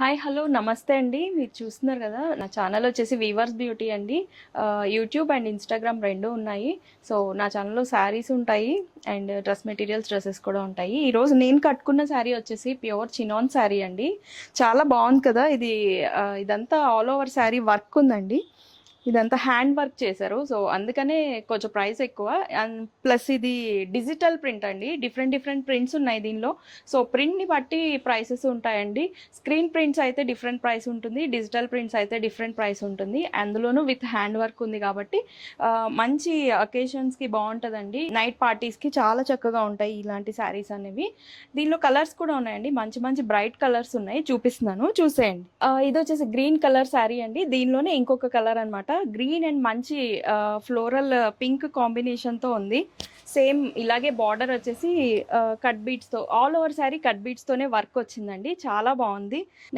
Hi hello నమస్తే అండి. మీరు చూస్తున్నారు కదా, నా ఛానల్ వచ్చేసి వీవర్స్ బ్యూటీ అండి. యూట్యూబ్ అండ్ ఇన్స్టాగ్రామ్ రెండు ఉన్నాయి. సో నా ఛానల్లో శారీస్ ఉంటాయి అండ్ డ్రెస్ మెటీరియల్స్, డ్రెస్సెస్ కూడా ఉంటాయి. ఈరోజు నేను కట్టుకున్న శారీ వచ్చేసి ప్యూర్ చినాన్ శారీ అండి. చాలా బాగుంది కదా ఇది. ఇదంతా ఆల్ ఓవర్ శారీ వర్క్ ఉందండి. ఇదంతా హ్యాండ్ వర్క్ చేశారు. సో అందుకనే కొంచెం ప్రైస్ ఎక్కువ. అండ్ ప్లస్ ఇది డిజిటల్ ప్రింట్ అండి. డిఫరెంట్ డిఫరెంట్ ప్రింట్స్ ఉన్నాయి దీనిలో. సో ప్రింట్ని బట్టి ప్రైసెస్ ఉంటాయండి. స్క్రీన్ ప్రింట్స్ అయితే డిఫరెంట్ ప్రైస్ ఉంటుంది, డిజిటల్ ప్రింట్స్ అయితే డిఫరెంట్ ప్రైస్ ఉంటుంది. అందులోనూ విత్ హ్యాండ్ వర్క్ ఉంది కాబట్టి మంచి అకేషన్స్కి బాగుంటుందండి. నైట్ పార్టీస్కి చాలా చక్కగా ఉంటాయి ఇలాంటి శారీస్ అనేవి. దీనిలో కలర్స్ కూడా ఉన్నాయండి, మంచి మంచి బ్రైట్ కలర్స్ ఉన్నాయి, చూపిస్తున్నాను చూసేయండి. ఇది వచ్చేసి గ్రీన్ కలర్ శారీ అండి. దీనిలోనే ఇంకొక కలర్ అనమాట, గ్రీన్ అండ్ మంచి ఫ్లోరల్ పింక్ కాంబినేషన్తో ఉంది. సేమ్ ఇలాగే బార్డర్ వచ్చేసి కట్ బీట్స్తో, ఆల్ ఓవర్ శారీ కట్ బీట్స్తోనే వర్క్ వచ్చిందండి. చాలా బాగుంది.